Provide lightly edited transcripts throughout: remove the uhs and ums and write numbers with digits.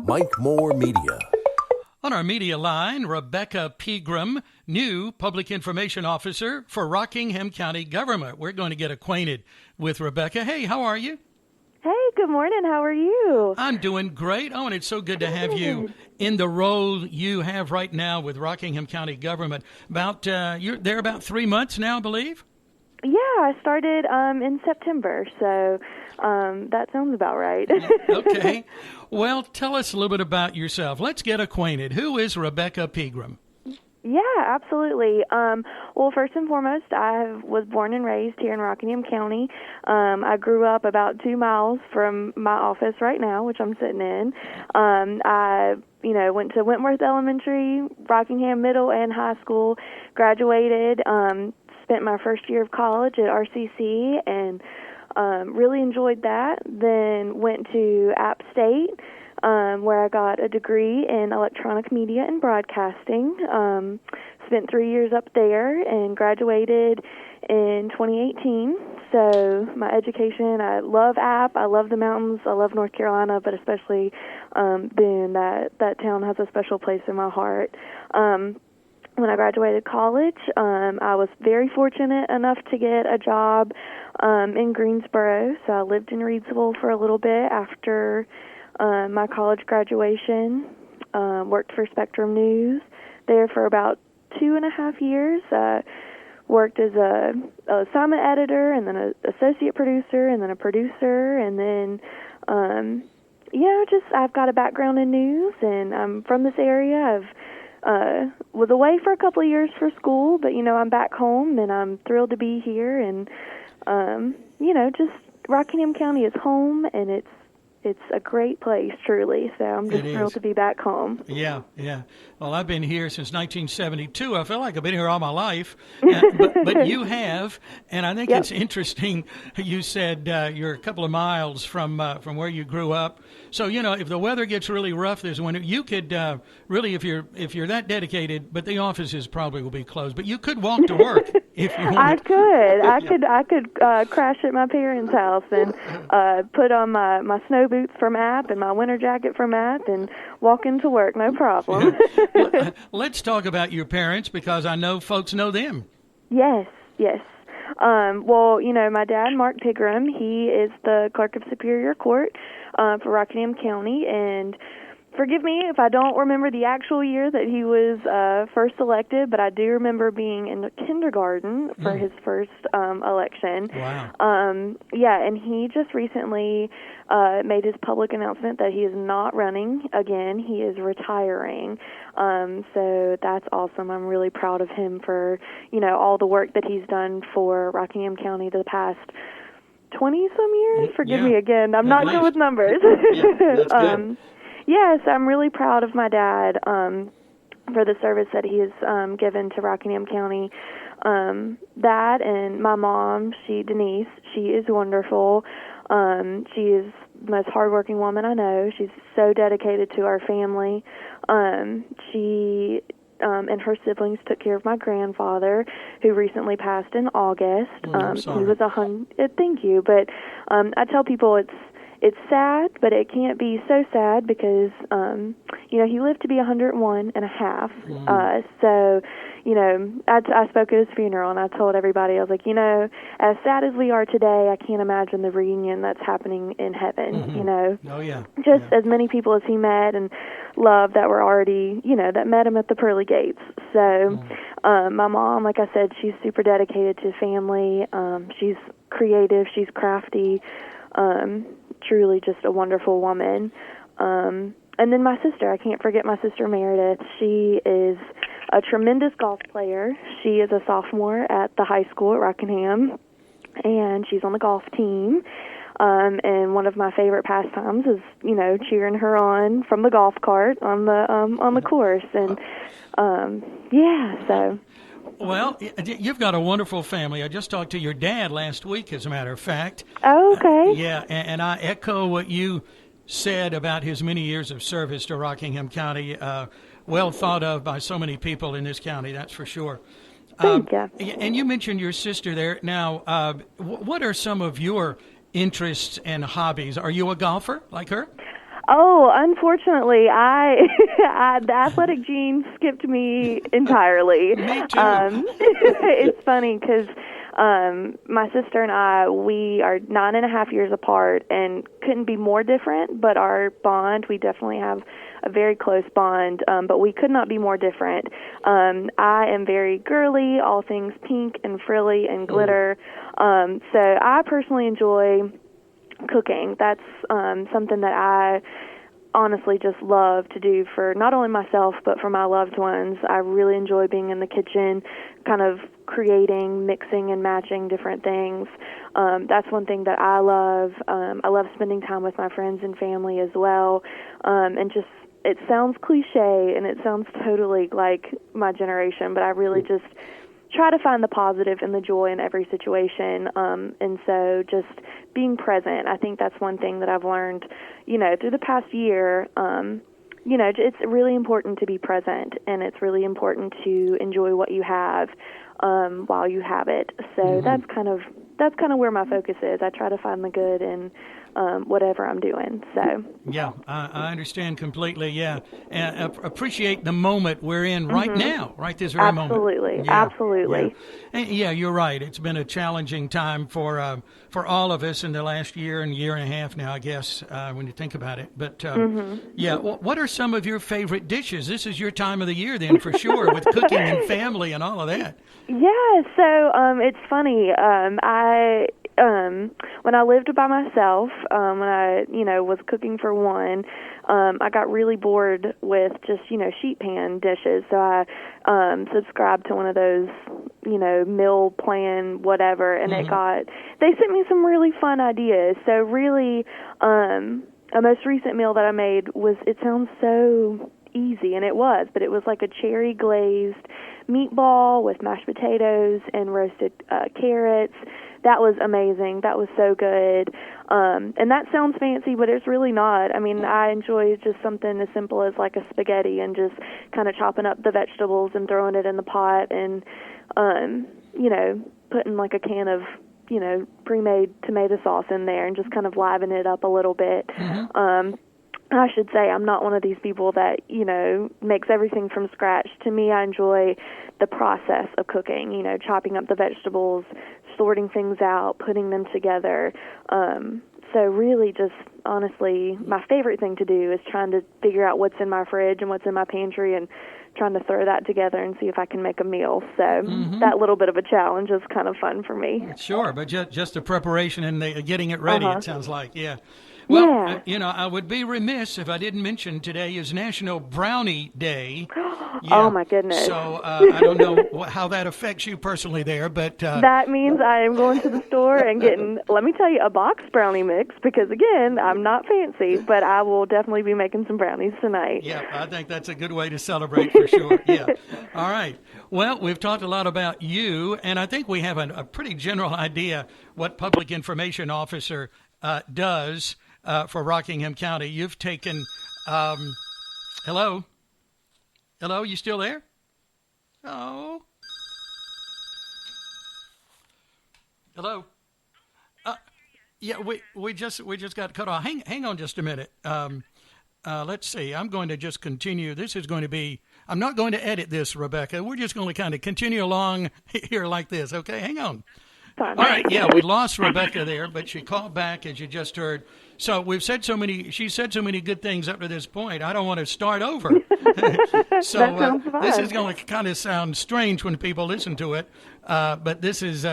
Mike Moore Media. On our media line, Rebekah Pegram, new Public Information Officer for Rockingham County Government. We're going to get acquainted with Rebekah. Hey, how are you? Hey, good morning. How are you? I'm doing great. Oh, and it's so good to have you in the role you have right now with Rockingham County Government. You're there about 3 months now, I believe? Yeah, I started in September, so that sounds about right. Okay. Well, tell us a little bit about yourself. Let's get acquainted. Who is Rebekah Pegram? Yeah, absolutely. Well, first and foremost, I was born and raised here in Rockingham County. I grew up about 2 miles from my office right now, which I'm sitting in. I went to Wentworth Elementary, Rockingham Middle and High School, graduated, spent my first year of college at RCC, and really enjoyed that. Then went to App State, where I got a degree in electronic media and broadcasting. Spent 3 years up there and graduated in 2018. So my education, I love App, I love the mountains, I love North Carolina, but especially being that town has a special place in my heart. When I graduated college, I was very fortunate enough to get a job in Greensboro. So I lived in Reidsville for a little bit after my college graduation. Worked for Spectrum News there for about 2.5 years. Worked as a assignment editor, and then an associate producer, and then a producer, and then I've got a background in news, and I'm from this area. Was away for a couple of years for school, but I'm back home, and I'm thrilled to be here. And just Rockingham County is home, and it's a great place, truly. So I'm just thrilled to be back home. Yeah. Well, I've been here since 1972. I feel like I've been here all my life, but you have, and I think It's interesting. You said you're a couple of miles from where you grew up. So if the weather gets really rough this winter, you could really, if you're that dedicated. But the offices probably will be closed. But you could walk to work if you wanted. I could crash at my parents' house and put on my snow boots from App and my winter jacket from App and walk into work, no problem. Let's talk about your parents, because I know folks know them. Yes. My dad, Mark Pegram, he is the Clerk of Superior Court for Rockingham County, and forgive me if I don't remember the actual year that he was first elected, but I do remember being in kindergarten for his first election. Wow. And he just recently made his public announcement that he is not running again. He is retiring. So that's awesome. I'm really proud of him for, all the work that he's done for Rockingham County the past 20-some years. Forgive me again. I'm not good with numbers. That's good. Yes, I'm really proud of my dad for the service that he has given to Rockingham County. That and my mom, Denise, she is wonderful. She is the most hardworking woman I know. She's so dedicated to our family. She and her siblings took care of my grandfather, who recently passed in August. I'm sorry. He was thank you, but I tell people it's sad, but it can't be so sad because, he lived to be 101 and a half. So, I spoke at his funeral, and I told everybody, I was like, as sad as we are today, I can't imagine the reunion that's happening in heaven, Oh, yeah. As many people as he met and loved that were already, that met him at the pearly gates. So my mom, like I said, she's super dedicated to family. She's creative. She's crafty. Truly just a wonderful woman. And then my sister, I can't forget my sister Meredith. She is a tremendous golf player. She is a sophomore at the high school at Rockingham, and she's on the golf team. And one of my favorite pastimes is, cheering her on from the golf cart on the course. And so. Well, you've got a wonderful family. I just talked to your dad last week, as a matter of fact. Oh, okay. Yeah, and I echo what you said about his many years of service to Rockingham County. Well thought of by so many people in this county, that's for sure. Thank you. And you mentioned your sister there. Now, what are some of your interests and hobbies? Are you a golfer like her? Oh, unfortunately, the athletic gene skipped me entirely. Me too. It's funny because my sister and I, we are 9.5 years apart and couldn't be more different, but our bond, we definitely have a very close bond, but we could not be more different. I am very girly, all things pink and frilly and glitter. So I personally enjoy cooking. That's something that I honestly just love to do for not only myself but for my loved ones. I really enjoy being in the kitchen, kind of creating, mixing and matching different things. That's one thing that I love. I love spending time with my friends and family as well. And just, it sounds cliche and it sounds totally like my generation, but I really just try to find the positive and the joy in every situation. And so just being present, I think that's one thing that I've learned, through the past year. It's really important to be present, and it's really important to enjoy what you have while you have it. So that's kind of where my focus is. I try to find the good in whatever I'm doing. So yeah, I understand completely. Yeah, and appreciate the moment we're in right now, right this very moment. Absolutely. Yeah. And yeah, you're right. It's been a challenging time for all of us in the last year and a half now, I guess, when you think about it. But yeah, what are some of your favorite dishes? This is your time of the year, then, for sure, with cooking and family and all of that. Yeah. So it's funny. When I lived by myself, when I, was cooking for one, I got really bored with just, sheet pan dishes. So I subscribed to one of those, meal plan, whatever, and they sent me some really fun ideas. So really, a most recent meal that I made it sounds so easy, and it was, but it was like a cherry glazed meatball with mashed potatoes and roasted carrots. That was amazing. That was so good. And that sounds fancy, but it's really not. I mean, I enjoy just something as simple as like a spaghetti and just kind of chopping up the vegetables and throwing it in the pot and, putting like a can of, pre-made tomato sauce in there and just kind of liven it up a little bit. I should say I'm not one of these people that, makes everything from scratch. To me, I enjoy the process of cooking, chopping up the vegetables, sorting things out, putting them together. So really just honestly, my favorite thing to do is trying to figure out what's in my fridge and what's in my pantry and trying to throw that together and see if I can make a meal. So that little bit of a challenge is kind of fun for me. Sure, but just the preparation and the getting it ready, it sounds like, yeah. Well, I would be remiss if I didn't mention today is National Brownie Day. Yeah. Oh, my goodness. So I don't know how that affects you personally there, but... that means I am going to the store and getting, let me tell you, a box brownie mix, because, again, I'm not fancy, but I will definitely be making some brownies tonight. Yeah, I think that's a good way to celebrate for sure. Yeah. All right. Well, we've talked a lot about you, and I think we have a pretty general idea what Public Information Officer does for Rockingham County. You've taken... Hello? Hello, you still there? Oh. Hello? Yeah, we just got cut off. Hang on just a minute. Let's see. I'm going to just continue. This is going to be... I'm not going to edit this, Rebekah. We're just going to kind of continue along here like this, okay? Hang on. Fine. All right, yeah, we lost Rebekah there, but she called back, as you just heard. So she said so many good things up to this point. I don't want to start over. So this is going to kind of sound strange when people listen to it, but this is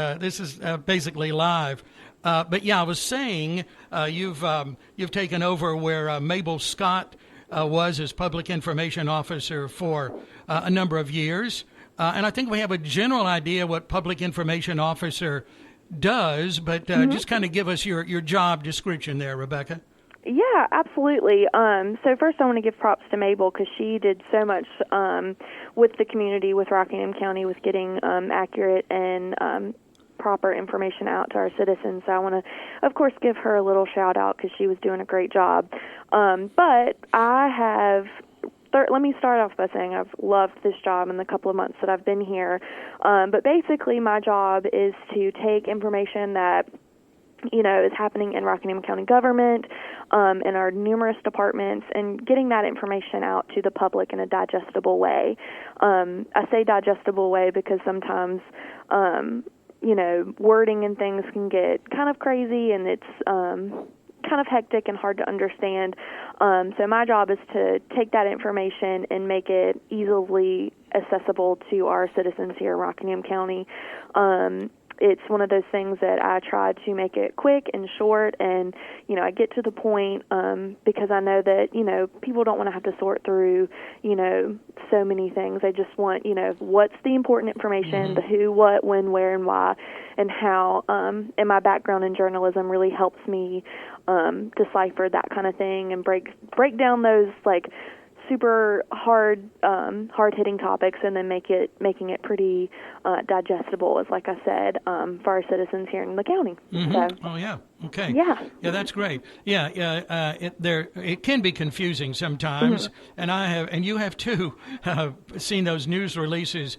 basically live. But yeah, I was saying you've taken over where Mabel Scott was as Public Information Officer for a number of years. And I think we have a general idea what Public Information Officer does, but just kind of give us your job description there, Rebekah. Yeah, absolutely. So first I want to give props to Mabel because she did so much with the community, with Rockingham County, with getting accurate and proper information out to our citizens. So I want to, of course, give her a little shout out because she was doing a great job. But I have... let me start off by saying I've loved this job in the couple of months that I've been here. But basically my job is to take information that is happening in Rockingham County government, in our numerous departments, and getting that information out to the public in a digestible way. I say digestible way because sometimes, wording and things can get kind of crazy, and it's kind of hectic and hard to understand. So my job is to take that information and make it easily accessible to our citizens here in Rockingham County. It's one of those things that I try to make it quick and short, and, I get to the point because I know that, people don't want to have to sort through, so many things. They just want, what's the important information, the who, what, when, where, and why, and how. And my background in journalism really helps me decipher that kind of thing and break down those, super hard-hitting topics, and then making it pretty digestible, as like I said, for our citizens here in the county. So, oh yeah, okay. Yeah, that's great. It can be confusing sometimes, and you have too seen those news releases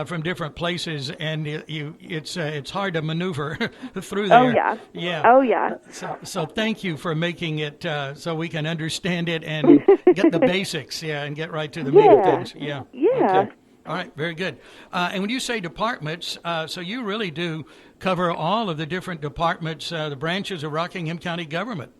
from different places, and it's hard to maneuver through there. Oh yeah. So thank you for making it so we can understand it and get the basics, and get right to the meat of things. Yeah. Okay. All right, very good. And when you say departments, so you really do cover all of the different departments, the branches of Rockingham County government.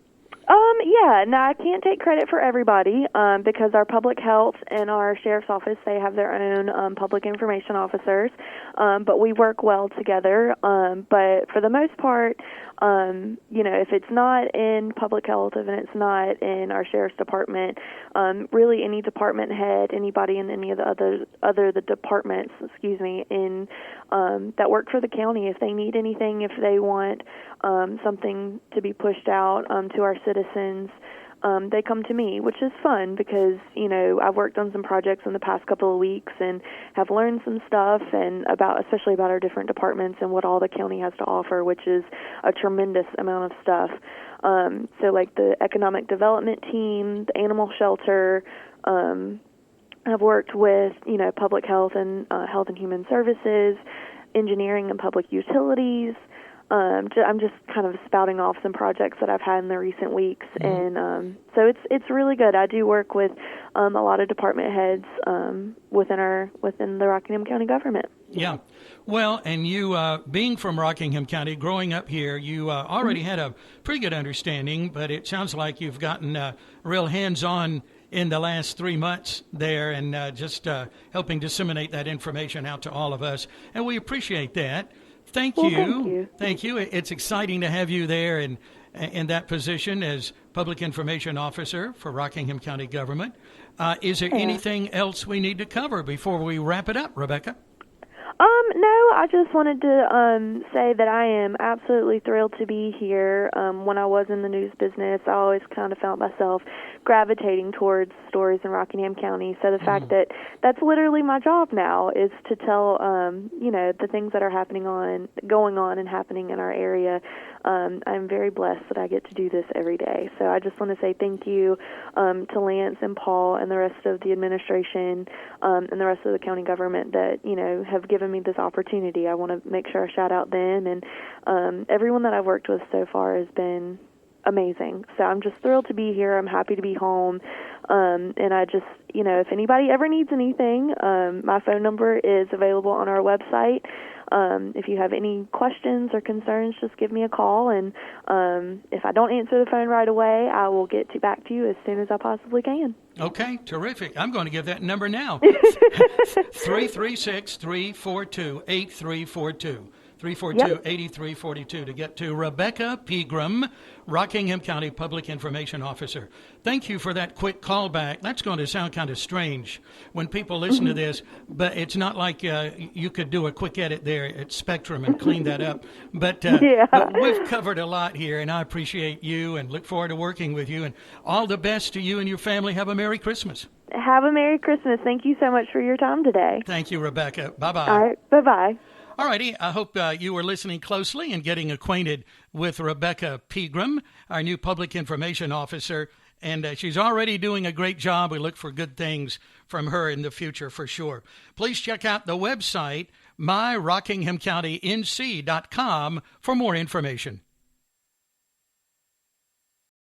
Now I can't take credit for everybody because our public health and our sheriff's office, they have their own public information officers, but we work well together. But for the most part, if it's not in public health, if it's not in our sheriff's department, really any department head, anybody in any of the other departments, in that work for the county, if they need anything, if they want something to be pushed out to our citizens, they come to me, which is fun because, I've worked on some projects in the past couple of weeks and have learned some stuff, and especially about our different departments and what all the county has to offer, which is a tremendous amount of stuff. So like the economic development team, the animal shelter, I've worked with, public health and health and human services, engineering and public utilities. I'm just kind of spouting off some projects that I've had in the recent weeks, and so it's really good. I do work with a lot of department heads within the Rockingham County government. Yeah, well, and you being from Rockingham County, growing up here, you already had a pretty good understanding, but it sounds like you've gotten real hands-on in the last 3 months there, and just helping disseminate that information out to all of us, and we appreciate that. Thank you. Thank you. It's exciting to have you there in that position as Public Information Officer for Rockingham County Government. Is there anything else we need to cover before we wrap it up, Rebekah? No, I just wanted to say that I am absolutely thrilled to be here. When I was in the news business, I always kind of felt myself gravitating towards stories in Rockingham County. So the fact that that's literally my job now is to tell, the things that are going on and happening in our area. I'm very blessed that I get to do this every day. So I just want to say thank you to Lance and Paul and the rest of the administration and the rest of the county government that, have given me this opportunity. I want to make sure I shout out them, and everyone that I've worked with so far has been amazing. So I'm just thrilled to be here. I'm happy to be home. And I just, if anybody ever needs anything, my phone number is available on our website. If you have any questions or concerns, just give me a call. And if I don't answer the phone right away, I will get back to you as soon as I possibly can. Okay, terrific. I'm going to give that number now. 336-342-8342. 342-8342 to get to Rebekah Pegram, Rockingham County Public Information Officer. Thank you for that quick call back. That's going to sound kind of strange when people listen to this, but it's not like you could do a quick edit there at Spectrum and clean that up. But we've covered a lot here, and I appreciate you and look forward to working with you. And all the best to you and your family. Have a Merry Christmas. Have a Merry Christmas. Thank you so much for your time today. Thank you, Rebekah. Bye-bye. All right, bye-bye. All righty. I hope you were listening closely and getting acquainted with Rebekah Pegram, our new public information officer. And she's already doing a great job. We look for good things from her in the future for sure. Please check out the website, myrockinghamcountync.com, for more information.